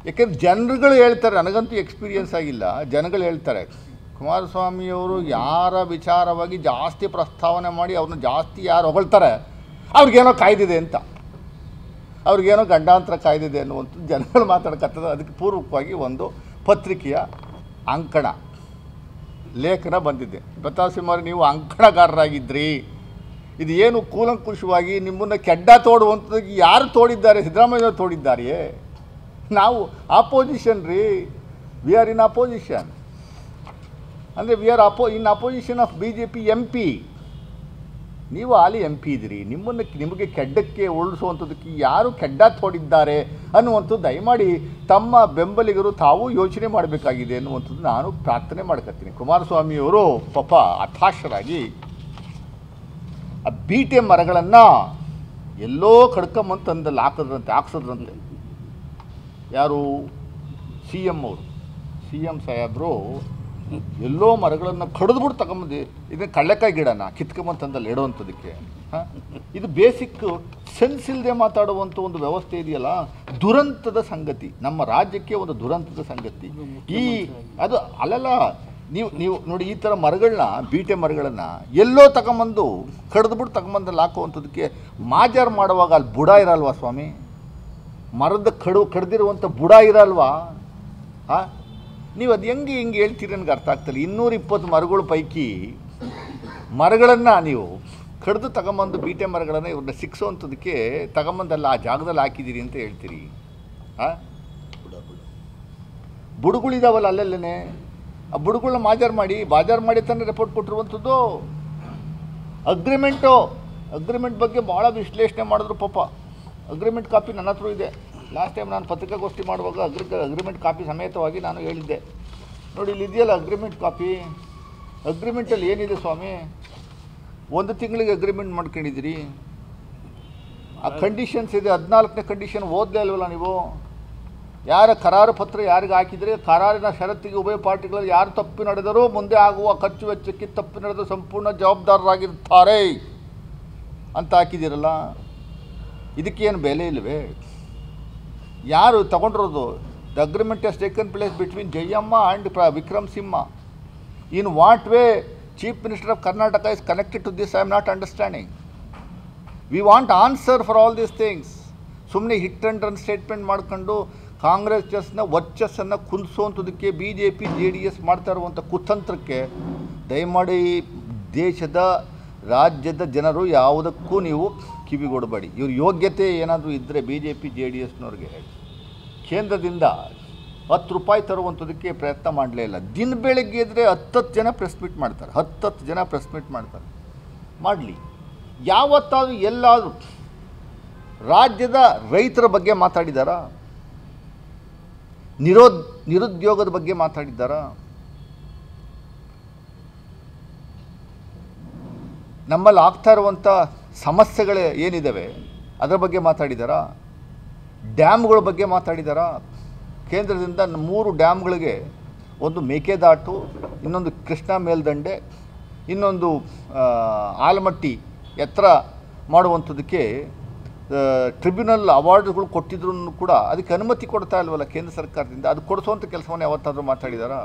ಯಾಕೆಂದ್ರೆ ಜನರುಗಳು ಹೇಳ್ತಾರೆ, ನನಗಂತೂ ಎಕ್ಸ್ಪೀರಿಯನ್ಸ್ ಆಗಿಲ್ಲ, ಜನಗಳು ಹೇಳ್ತಾರೆ ಕುಮಾರಸ್ವಾಮಿಯವರು ಯಾರ ವಿಚಾರವಾಗಿ ಜಾಸ್ತಿ ಪ್ರಸ್ತಾವನೆ ಮಾಡಿ ಅವ್ರನ್ನ ಜಾಸ್ತಿ ಯಾರು ಹೊಗಳ್ತಾರೆ ಅವ್ರಿಗೇನೋ ಕಾಯ್ದಿದೆ ಅಂತ, ಅವ್ರಿಗೇನೋ ಗಂಡಾಂತರ ಕಾಯ್ದಿದೆ ಅನ್ನುವಂಥದ್ದು ಜನಗಳು ಮಾತಾಡ್ಕತ್ತದ. ಅದಕ್ಕೆ ಪೂರ್ವಕವಾಗಿ ಒಂದು ಪತ್ರಿಕೆಯ ಅಂಕಣ ಲೇಖನ ಬಂದಿದೆ. ಪ್ರತಾಪ್ ನೀವು ಅಂಕಣಗಾರರಾಗಿದ್ದಿರಿ, ಇದು ಏನು ಕೂಲಂಕುಷವಾಗಿ ನಿಮ್ಮನ್ನು ಕೆಡ್ಡ ತೋಡುವಂಥದ್ದು ಯಾರು ತೋಡಿದ್ದಾರೆ? ಸಿದ್ದರಾಮಯ್ಯವರು ತೋಡಿದ್ದಾರೆಯೇ? ನಾವು ಆಪೋಸಿಷನ್ ರೀ, ವಿ ಆರ್ ಇನ್ ಅಪೋಸಿಷನ್. ಅಂದರೆ we are in opposition of BJP MP. ನೀವು ಹಾಲಿ MP ಇದ್ದೀರಿ, ನಿಮಗೆ ಕೆಡ್ಡಕ್ಕೆ ಉಳಿಸುವಂಥದ್ದಕ್ಕೆ ಯಾರು ಕೆಡ್ಡ ತೋಡಿದ್ದಾರೆ ಅನ್ನುವಂಥದ್ದು ದಯಮಾಡಿ ತಮ್ಮ ಬೆಂಬಲಿಗರು ತಾವು ಯೋಚನೆ ಮಾಡಬೇಕಾಗಿದೆ ಅನ್ನುವಂಥದ್ದು ನಾನು ಪ್ರಾರ್ಥನೆ ಮಾಡ್ಕೊತೀನಿ. ಕುಮಾರಸ್ವಾಮಿಯವರು ಪಾಪ ಹತಾಶರಾಗಿ ಆ ಬೀಟೆ ಮರಗಳನ್ನು ಎಲ್ಲೋ ಕಡ್ಕೊಂಬಂತಂದಲ್ಲಿ ಹಾಕ್ಸದ್ರಂತೆ. ಯಾರು? CM ಅವರು, CM ಸಾಹೇಬರು ಎಲ್ಲೋ ಮರಗಳನ್ನು ಕಡಿದ್ಬಿಟ್ಟು ತಗೊಂಬಂದು ಇದನ್ನು ಕಳ್ಳೆಕಾಯಿ ಗಿಡನ ಕಿತ್ಕೊಂಬಂತಂದಲ್ಲಿ ಇಡೋವಂಥದ್ದಕ್ಕೆ. ಇದು ಬೇಸಿಕ್ ಸೆನ್ಸ್ ಇಲ್ಲದೆ ಮಾತಾಡುವಂಥ ಒಂದು ವ್ಯವಸ್ಥೆ ಇದೆಯಲ್ಲ, ದುರಂತದ ಸಂಗತಿ, ನಮ್ಮ ರಾಜ್ಯಕ್ಕೆ ಒಂದು ದುರಂತದ ಸಂಗತಿ. ಅದು ಅಲ್ಲಲ್ಲ, ನೀವು ನೋಡಿ, ಈ ಥರ ಮರಗಳನ್ನ, ಬೀಟೆ ಮರಗಳನ್ನು ಎಲ್ಲೋ ತಗೊಂಬಂದು ಕಡಿದ್ಬಿಟ್ಟು ತಗೊಂಬಂದಲ್ಲಿ ಹಾಕುವಂಥದ್ದಕ್ಕೆ ಮಾಜಾರು ಮಾಡುವಾಗ ಅಲ್ಲಿ ಬುಡ ಇರಲ್ವಾ ಸ್ವಾಮಿ? ಮರದ ಕಡ್ದಿರುವಂಥ ಬುಡ ಇರಲ್ವಾ? ನೀವು ಅದು ಹಿಂಗೆ ಹೇಳ್ತೀರಿ ನನಗೆ ಅರ್ಥ ಆಗ್ತಿಲ್ಲ. 220 ಮರಗಳ ಪೈಕಿ ಮರಗಳನ್ನು ನೀವು ಕಡ್ದು ತಗೊಂಬಂದು ಬೀಟೆ ಮರಗಳನ್ನು ಇವ್ರನ್ನ ಸಿಕ್ಸೋವಂಥದ್ದಕ್ಕೆ ತಗೊಂಬಂದಲ್ಲ ಆ ಜಾಗದಲ್ಲಿ ಹಾಕಿದ್ದೀರಿ ಅಂತ ಹೇಳ್ತೀರಿ. ಬುಡಗಳಿದಾವಲ್ಲ ಅಲ್ಲೆಲ್ಲೇ, ಆ ಬುಡಗಳನ್ನ ಬಾಜಾರು ಮಾಡಿ ತಾನೇ ರಿಪೋರ್ಟ್ ಕೊಟ್ಟಿರುವಂಥದ್ದು. ಅಗ್ರಿಮೆಂಟ್ ಬಗ್ಗೆ ಭಾಳ ವಿಶ್ಲೇಷಣೆ ಮಾಡಿದ್ರು ಪಾಪ. ಅಗ್ರಿಮೆಂಟ್ ಕಾಪಿ ನನ್ನ ಹತ್ರ ಇದೆ. ಲಾಸ್ಟ್ ಟೈಮ್ ನಾನು ಪತ್ರಿಕಾಗೋಷ್ಠಿ ಮಾಡುವಾಗ ಅಗ್ರಿಮೆಂಟ್ ಕಾಪಿ ಸಮೇತವಾಗಿ ನಾನು ಹೇಳಿದ್ದೆ. ನೋಡಿ, ಇಲ್ಲಿ ಇದೆಯಲ್ಲ ಅಗ್ರಿಮೆಂಟ್ ಕಾಪಿ. ಅಗ್ರಿಮೆಂಟಲ್ಲಿ ಏನಿದೆ ಸ್ವಾಮಿ? 1 ತಿಂಗಳಿಗೆ ಅಗ್ರಿಮೆಂಟ್ ಮಾಡ್ಕೊಂಡಿದ್ದೀರಿ. ಆ ಕಂಡೀಷನ್ಸ್ ಇದೆ, 14ನೇ ಕಂಡೀಷನ್ ಓದಲೇ ಅಲ್ವಲ್ಲ ನೀವು? ಯಾರ ಕರಾರು ಪತ್ರ ಯಾರಿಗೆ ಹಾಕಿದರೆ ಕರಾರಿನ ಷರತ್ತಿಗೆ ಉಭಯ ಪಾರ್ಟಿಗಳಲ್ಲಿ ಯಾರು ತಪ್ಪು ನಡೆದರೂ ಮುಂದೆ ಆಗುವ ಖರ್ಚು ವೆಚ್ಚಕ್ಕೆ ತಪ್ಪು ನಡೆದು ಸಂಪೂರ್ಣ ಜವಾಬ್ದಾರರಾಗಿರ್ತಾರೆ ಅಂತ ಹಾಕಿದ್ದೀರಲ್ಲ, ಇದಕ್ಕೇನು ಬೆಲೆ ಇಲ್ಲವೇ? ಯಾರು ತಗೊಂಡಿರೋದು? The agreement has taken place between Jayamma and Vikram Simha. In what way chief minister of Karnataka is connected to this? I am not understanding. We want answer for all these things. ಸುಮ್ಮನೆ ಹಿಟ್ ಆ್ಯಂಡ್ ರನ್ ಸ್ಟೇಟ್ಮೆಂಟ್ ಮಾಡ್ಕೊಂಡು ಕಾಂಗ್ರೆಸ್ನ ವರ್ಚಸ್ಸನ್ನು ಕುಂದಿಸುವಂಥದ್ದಕ್ಕೆ BJP JDS ಮಾಡ್ತಾ ಇರುವಂಥ ಕುತಂತ್ರಕ್ಕೆ ದಯಮಾಡಿ ದೇಶದ ರಾಜ್ಯದ ಜನರು ಯಾವುದಕ್ಕೂ ನೀವು ಕಿವಿಗೊಡಬೇಡಿ. ಇವ್ರ ಯೋಗ್ಯತೆ ಏನಾದರೂ ಇದ್ದರೆ BJP JDSನವ್ರಿಗೆ ಕೇಂದ್ರದಿಂದ 10 ರೂಪಾಯಿ ತರುವಂಥದ್ದಕ್ಕೆ ಪ್ರಯತ್ನ ಮಾಡಲೇ ಇಲ್ಲ. ದಿನ ಬೆಳಗ್ಗೆ ಇದ್ದರೆ 10 ಜನ ಪ್ರೆಸ್ ಮೀಟ್ ಮಾಡ್ತಾರೆ, 10 ಜನ ಪ್ರೆಸ್ ಮೀಟ್ ಮಾಡ್ತಾರೆ. ಮಾಡಲಿ. ಯಾವತ್ತಾದರೂ ಎಲ್ಲಾದರೂ ರಾಜ್ಯದ ರೈತರ ಬಗ್ಗೆ ಮಾತಾಡಿದಾರಾ? ನಿರುದ್ಯೋಗದ ಬಗ್ಗೆ ಮಾತಾಡಿದ್ದಾರಾ? ನಮ್ಮಲ್ಲಿ ಆಗ್ತಾ ಇರುವಂಥ ಸಮಸ್ಯೆಗಳು ಏನಿದ್ದಾವೆ ಅದರ ಬಗ್ಗೆ ಮಾತಾಡಿದಾರಾ? ಡ್ಯಾಮ್ಗಳ ಬಗ್ಗೆ ಮಾತಾಡಿದಾರಾ? ಕೇಂದ್ರದಿಂದ 3 ಡ್ಯಾಮ್ಗಳಿಗೆ, ಒಂದು ಮೇಕೆದಾಟು, ಇನ್ನೊಂದು ಕೃಷ್ಣಾ ಮೇಲ್ದಂಡೆ, ಇನ್ನೊಂದು ಆಲಮಟ್ಟಿ ಎತ್ತರ ಮಾಡುವಂಥದ್ದಕ್ಕೆ ಟ್ರಿಬ್ಯುನಲ್ ಅವಾರ್ಡ್ಗಳು ಕೊಟ್ಟಿದ್ರು ಕೂಡ ಅದಕ್ಕೆ ಅನುಮತಿ ಕೊಡ್ತಾ ಇಲ್ವಲ್ಲ ಕೇಂದ್ರ ಸರ್ಕಾರದಿಂದ. ಅದು ಕೊಡಿಸುವಂಥ ಕೆಲಸವನ್ನು ಯಾವತ್ತಾದರೂ ಮಾತಾಡಿದಾರಾ?